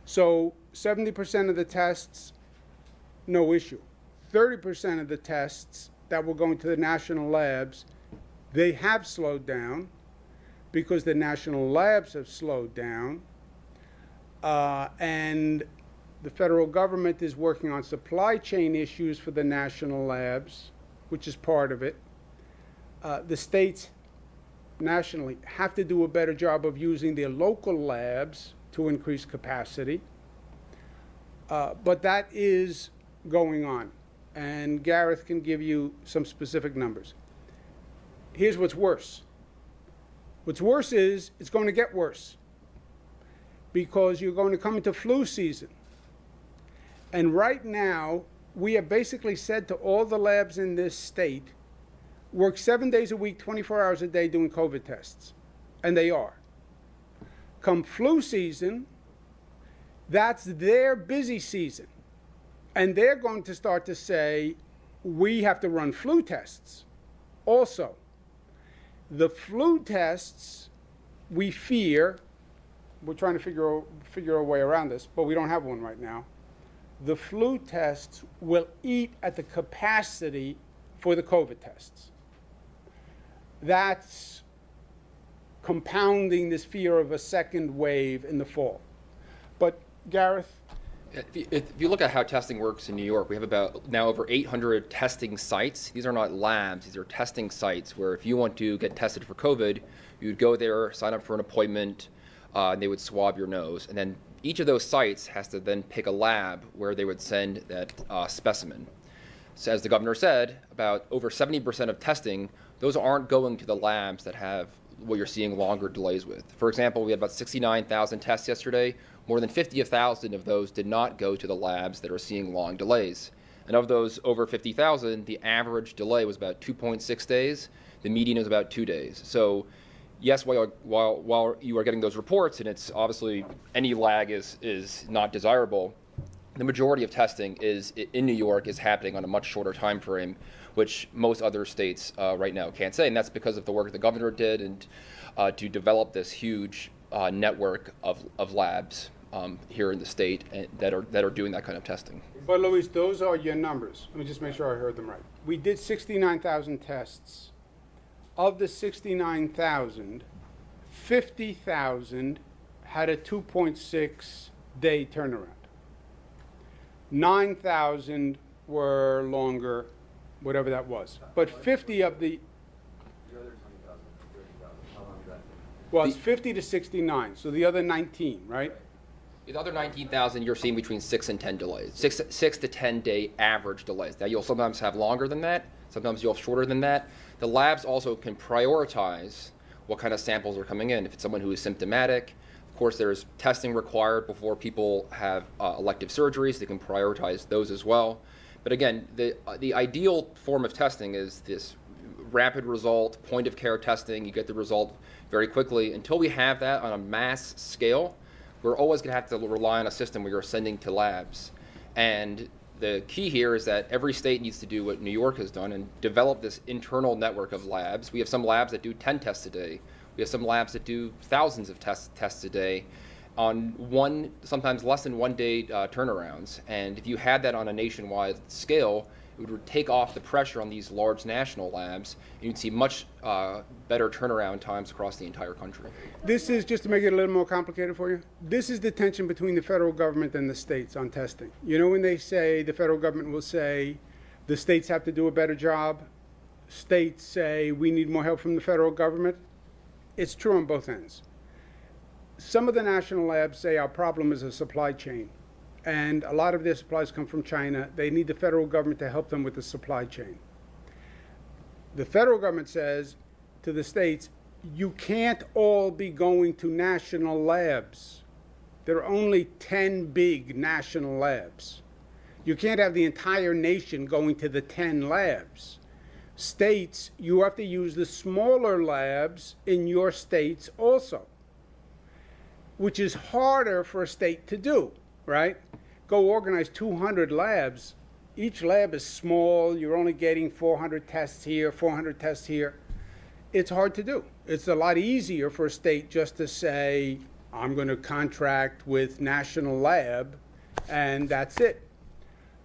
So 70% of the tests, no issue. 30% of the tests that were going to the national labs, they have slowed down because the national labs have slowed down. And the federal government is working on supply chain issues for the national labs, which is part of it. The states nationally have to do a better job of using their local labs to increase capacity. But that is going on. And Gareth can give you some specific numbers. Here's what's worse. What's worse is it's going to get worse because you're going to come into flu season. And right now, we have basically said to all the labs in this state, work 7 days a week, 24 hours a day doing COVID tests. And they are. Come flu season, that's their busy season. And they're going to start to say, we have to run flu tests. Also, the flu tests, we fear, we're trying to figure a way around this, but we don't have one right now. The flu tests will eat at the capacity for the COVID tests. That's compounding this fear of a second wave in the fall. But Gareth? If you look at how testing works in New York, we have about now over 800 testing sites. These are not labs, these are testing sites where if you want to get tested for COVID, you'd go there, sign up for an appointment, and they would swab your nose. And then each of those sites has to then pick a lab where they would send that specimen. So as the governor said, about over 70% of testing, those aren't going to the labs that have what you're seeing longer delays with. For example, we had about 69,000 tests yesterday. More than 50,000 of those did not go to the labs that are seeing long delays. And of those over 50,000, the average delay was about 2.6 days. The median is about 2 days. So yes, while you are getting those reports, and it's obviously any lag is not desirable, the majority of testing in New York is happening on a much shorter time frame, which most other states right now can't say. And that's because of the work the governor did and to develop this huge network of labs here in the state that are doing that kind of testing. But Luis, those are your numbers. Let me just make sure I heard them right. We did 69,000 tests. Of the 69,000, 50,000 had a 2.6 day turnaround. 9,000 were longer, whatever that was. But 50 of the was 50 to 69, so the other 19, right? The other 19,000, you're seeing between 6 and 10 delays, 6 to 10 day average delays. Now, you'll sometimes have longer than that. Sometimes you'll have shorter than that. The labs also can prioritize what kind of samples are coming in. If it's someone who is symptomatic, of course, there's testing required before people have elective surgeries. They can prioritize those as well. But again, the ideal form of testing is this rapid result, point of care testing. You get the result very quickly. Until we have that on a mass scale, we're always going to have to rely on a system where you're sending to labs. And the key here is that every state needs to do what New York has done and develop this internal network of labs. We have some labs that do 10 tests a day. We have some labs that do thousands of tests a day on sometimes less than 1 day turnarounds. And if you had that on a nationwide scale, it would take off the pressure on these large national labs, and you'd see much better turnaround times across the entire country. This is, just to make it a little more complicated for you, this is the tension between the federal government and the states on testing. You know, when they say, the federal government will say, the states have to do a better job, states say, we need more help from the federal government. It's true on both ends. Some of the national labs say our problem is a supply chain, and a lot of their supplies come from China. They need the federal government to help them with the supply chain. The federal government says to the states, you can't all be going to national labs. There are only 10 big national labs. You can't have the entire nation going to the 10 labs. States, you have to use the smaller labs in your states also, which is harder for a state to do, right? Go organize 200 labs. Each lab is small. You're only getting 400 tests here, 400 tests here. It's hard to do. It's a lot easier for a state just to say, I'm going to contract with National Lab, and that's it.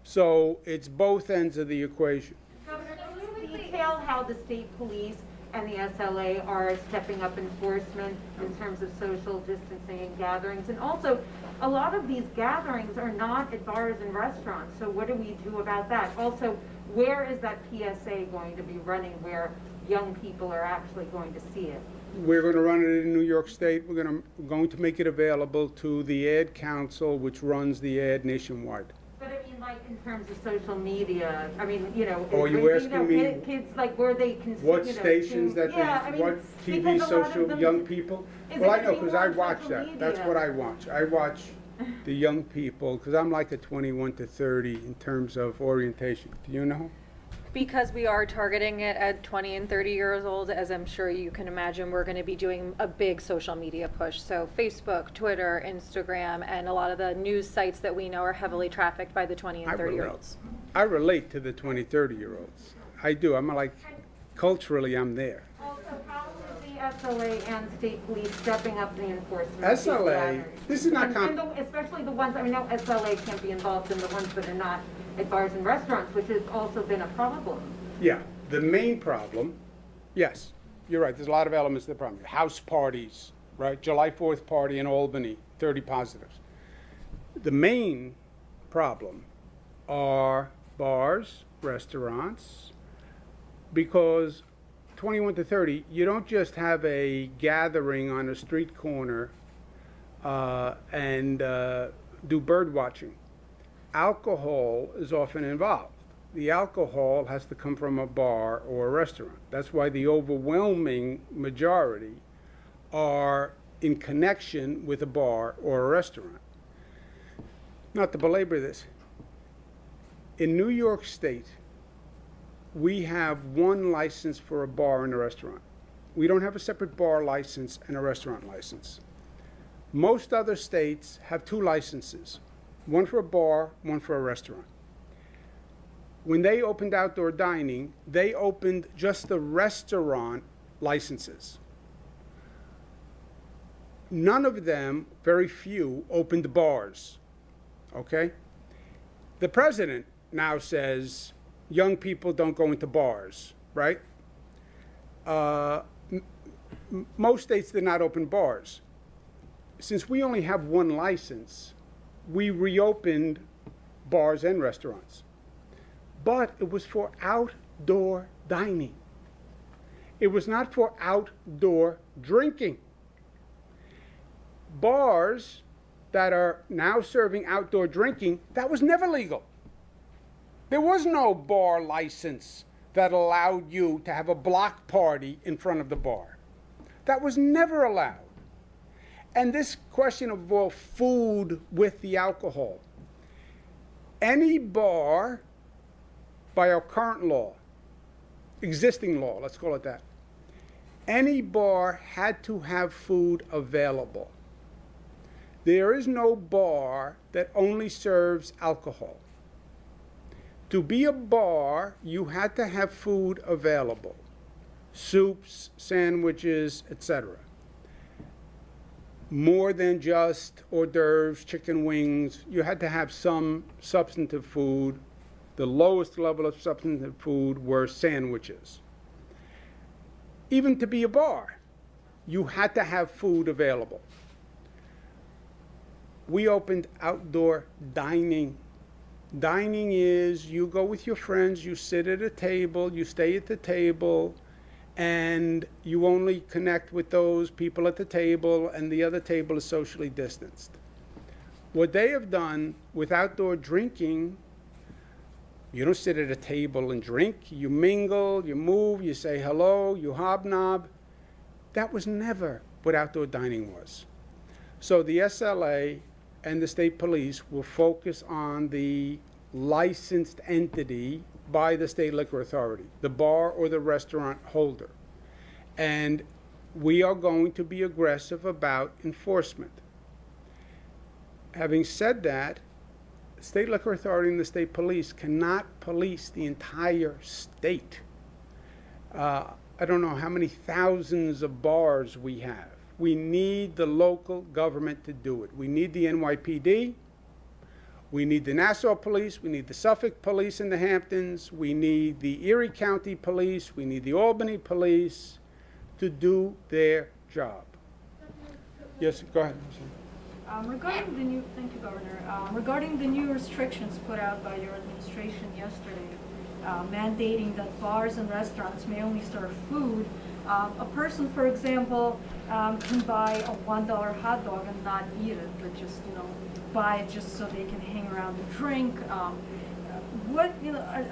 So it's both ends of the equation. Governor, can you detail how the state police and the SLA are stepping up enforcement in terms of social distancing and gatherings? And also, a lot of these gatherings are not at bars and restaurants, so what do we do about that? Also, where is that PSA going to be running where young people are actually going to see it? We're going to run it in New York State. We're going to make it available to the Ad Council, which runs the ad nationwide. But I mean, like, in terms of social media, I mean, you know, Oh, you asking me kids, like, where they can, what you know, stations to, that yeah, they, I mean, what TV because a lot of social them- young people? Is Well, it I know gonna be because more I on watch social that. That's media? what I watch. I watch the young people because I'm like a 21 to 30 in terms of orientation. Do you know? Because we are targeting it at 20 and 30 years old, as I'm sure you can imagine, we're going to be doing a big social media push. So Facebook, Twitter, Instagram, and a lot of the news sites that we know are heavily trafficked by the 20 and 30-year-olds. I relate to the 20, 30-year-olds. I do. I'm like, culturally, I'm there. Also, how is the SLA and state police stepping up the enforcement? of these SLA, gatherings? this is not And especially the ones, I mean, no, SLA can't be involved in the ones that are not at bars and restaurants, which has also been a problem. Yeah, the main problem, yes, you're right, there's a lot of elements to the problem. House parties, right? July 4th party in Albany, 30 positives. The main problem are bars, restaurants, because 21 to 30, you don't just have a gathering on a street corner and do bird watching. Alcohol is often involved. The alcohol has to come from a bar or a restaurant. That's why the overwhelming majority are in connection with a bar or a restaurant. Not to belabor this, in New York State, we have one license for a bar and a restaurant. We don't have a separate bar license and a restaurant license. Most other states have two licenses, one for a bar, one for a restaurant. When they opened outdoor dining, they opened just the restaurant licenses. None of them, very few, opened bars, okay? The president now says young people don't go into bars, right? Most states did not open bars. Since we only have one license, we reopened bars and restaurants. But it was for outdoor dining. It was not for outdoor drinking. Bars that are now serving outdoor drinking, that was never legal. There was no bar license that allowed you to have a block party in front of the bar. That was never allowed. And this question of, well, food with the alcohol. Any bar, by our current law, existing law, let's call it that, any bar had to have food available. There is no bar that only serves alcohol. To be a bar, you had to have food available. Soups, sandwiches, etc. More than just hors d'oeuvres, chicken wings. You had to have some substantive food. The lowest level of substantive food were sandwiches. Even to be a bar, you had to have food available. We opened outdoor dining. Dining is you go with your friends, you sit at a table, you stay at the table, and you only connect with those people at the table, and the other table is socially distanced. What they have done with outdoor drinking, you don't sit at a table and drink. You mingle, you move, you say hello, you hobnob. That was never what outdoor dining was. So the SLA and the state police will focus on the licensed entity by the state liquor authority, the bar or the restaurant holder. And we are going to be aggressive about enforcement. Having said that, the state liquor authority and the state police cannot police the entire state. I don't know how many thousands of bars we have. We need the local government to do it. We need the NYPD. We need the Nassau Police. We need the Suffolk Police in the Hamptons. We need the Erie County Police. We need the Albany Police to do their job. Yes, go ahead. Regarding the new, thank you, Governor. Regarding the new restrictions put out by your administration yesterday, mandating that bars and restaurants may only serve food, a person, for example, can buy a $1 hot dog and not eat it, but just buy it just so they can hang around and drink. What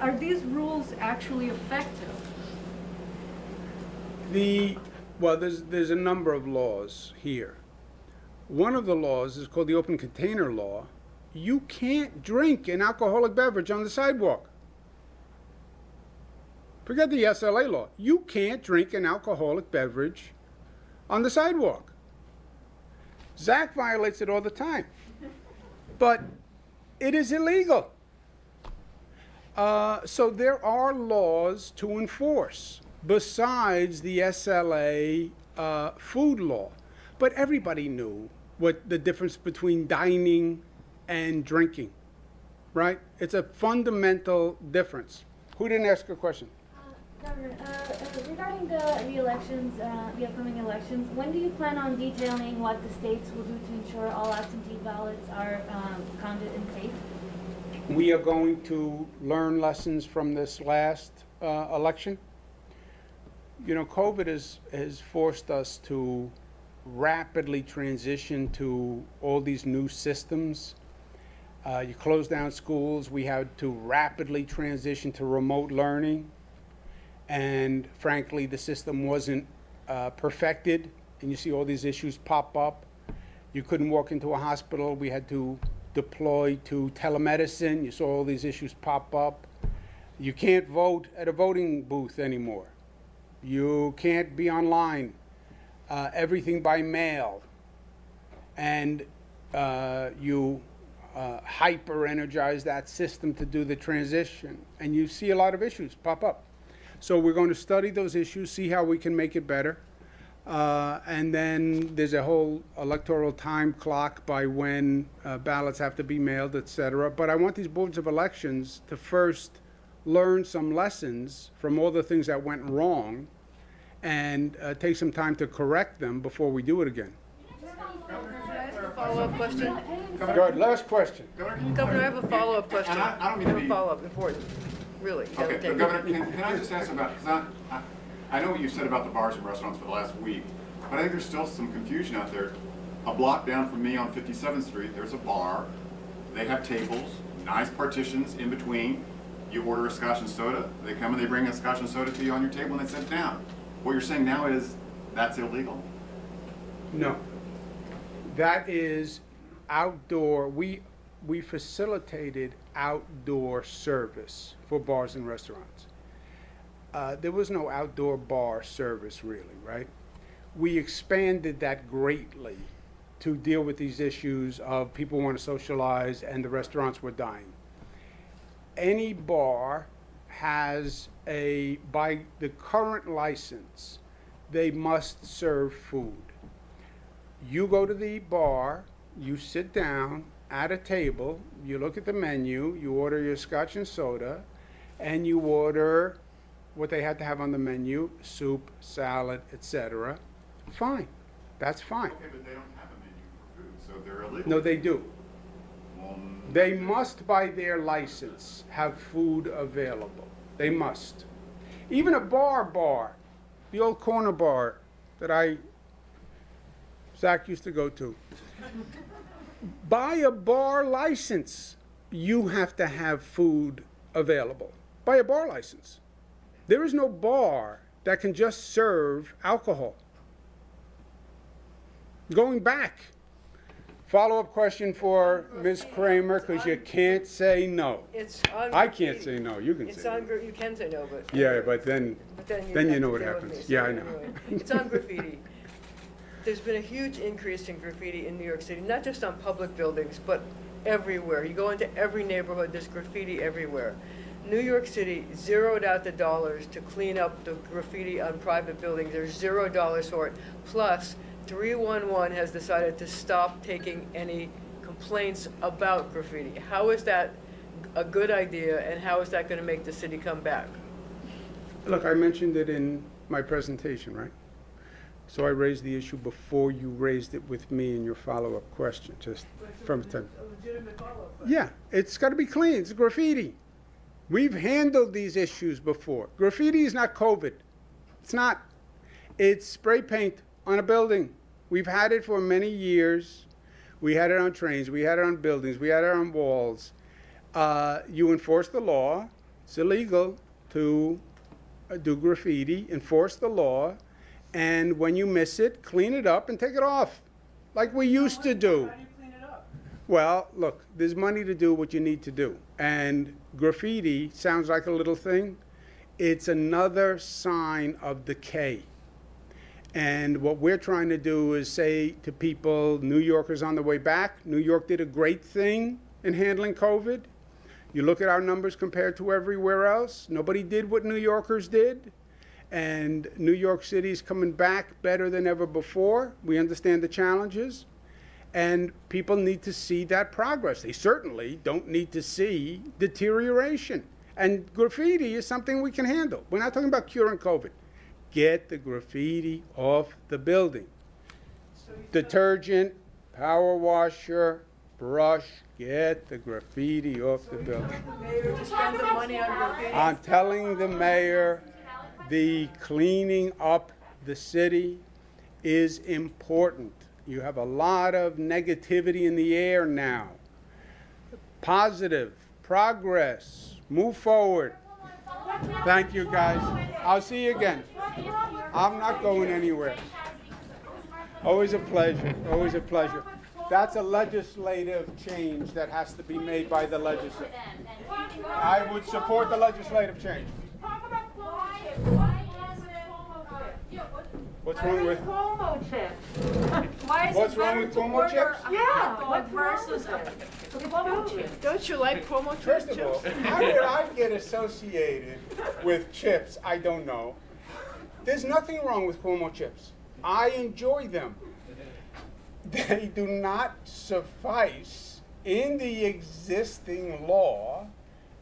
are these rules actually effective? Well, there's a number of laws here. One of the laws is called the Open Container Law. You can't drink an alcoholic beverage on the sidewalk. Forget the SLA law. You can't drink an alcoholic beverage on the sidewalk. Zach violates it all the time. But it is illegal. So there are laws to enforce besides the SLA food law. But everybody knew what the difference between dining and drinking, right? It's a fundamental difference. Who didn't ask a question? Governor, regarding the elections, the upcoming elections, when do you plan on detailing what the states will do to ensure all absentee ballots are counted and safe? We are going to learn lessons from this last election. COVID has forced us to rapidly transition to all these new systems. You close down schools. We had to rapidly transition to remote learning. And frankly, the system wasn't perfected. And you see all these issues pop up. You couldn't walk into a hospital. We had to deploy to telemedicine. You saw all these issues pop up. You can't vote at a voting booth anymore. You can't be online. Everything by mail. And you hyper-energize that system to do the transition. And you see a lot of issues pop up. So we're going to study those issues, see how we can make it better. And then there's a whole electoral time clock by when ballots have to be mailed, et cetera. But I want these boards of elections to first learn some lessons from all the things that went wrong and take some time to correct them before we do it again. Follow-up question? Good. Last question. Governor, I have a follow-up question. I don't mean to be... Follow-up, important. Really. Okay, but Governor, can I just ask about, because I know what you said about the bars and restaurants for the last week, but I think there's still some confusion out there. A block down from me on 57th Street, there's a bar. They have tables, nice partitions in between. You order a scotch and soda. They come and they bring a scotch and soda to you on your table and they sit down. What you're saying now is that's illegal? No. That is outdoor. We facilitated outdoor service for bars and restaurants. There was no outdoor bar service really, right? We expanded that greatly to deal with these issues of people want to socialize and the restaurants were dying. Any bar has by the current license, they must serve food. You go to the bar, you sit down at a table, you look at the menu, you order your scotch and soda, and you order what they had to have on the menu, soup, salad, etc. Fine. That's fine. Okay, but they don't have a menu for food, so they're illegal. No, they do. They must, by their license, have food available. They must. Even a bar, the old corner bar that Zach used to go to. By a bar license, you have to have food available. By a bar license. There is no bar that can just serve alcohol. Going back. Follow-up question for Ms. Kramer, because you can't say no. It's I can't say no. You can say no. You can say no, but... Yeah, but then you know what happens. Yeah, I know. Anyway, it's on graffiti. There's been a huge increase in graffiti in New York City, not just on public buildings, but everywhere. You go into every neighborhood, there's graffiti everywhere. New York City zeroed out the dollars to clean up the graffiti on private buildings. There's $0 for it. Plus, 311 has decided to stop taking any complaints about graffiti. How is that a good idea, and how is that going to make the city come back? Look, I mentioned it in my presentation, right? So I raised the issue before you raised it with me in your follow-up question, just from time. A legitimate follow-up. Yeah, it's got to be clean. It's graffiti. We've handled these issues before. Graffiti is not COVID. It's not. It's spray paint on a building. We've had it for many years. We had it on trains. We had it on buildings. We had it on walls. You enforce the law. It's illegal to do graffiti. Enforce the law. And when you miss it, clean it up and take it off, like we used to do. How do you clean it up? Well, look, there's money to do what you need to do. And graffiti sounds like a little thing. It's another sign of decay. And what we're trying to do is say to people, New Yorkers on the way back, New York did a great thing in handling COVID. You look at our numbers compared to everywhere else, nobody did what New Yorkers did. And New York City's coming back better than ever before. We understand the challenges. And people need to see that progress. They certainly don't need to see deterioration. And graffiti is something we can handle. We're not talking about curing COVID. Get the graffiti off the building. Detergent, power washer, brush, get the graffiti off the building. The mayor to spend the money on graffiti. I'm telling the mayor, the cleaning up the city is important. You have a lot of negativity in the air now. Positive, progress, move forward. Thank you, guys. I'll see you again. I'm not going anywhere. Always a pleasure. Always a pleasure. That's a legislative change that has to be made by the legislature. I would support the legislative change. What's wrong with Cuomo chips? Why is What's it wrong better with to Cuomo order chips? a Yeah, hot dog what's wrong versus with a Cuomo chips? Don't you like promo First of all, how did I get associated with chips? I don't know. There's nothing wrong with Cuomo chips. I enjoy them. They do not suffice in the existing law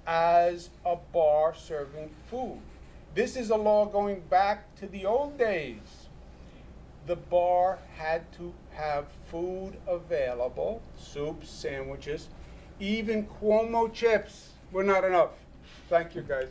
as a bar serving food. This is a law going back to the old days. The bar had to have food available, soups, sandwiches, even Cuomo chips were not enough. Thank you, guys.